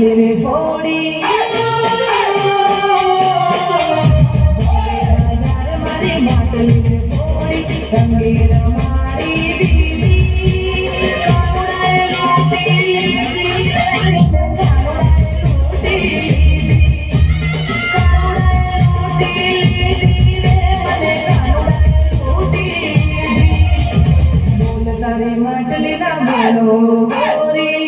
માટલી રે ફોડી મારી માટલી રે ફોડી રંગે રમાડી દીદી કાવડાએ લોટી લીધી માટલી ના બોલો ગોરી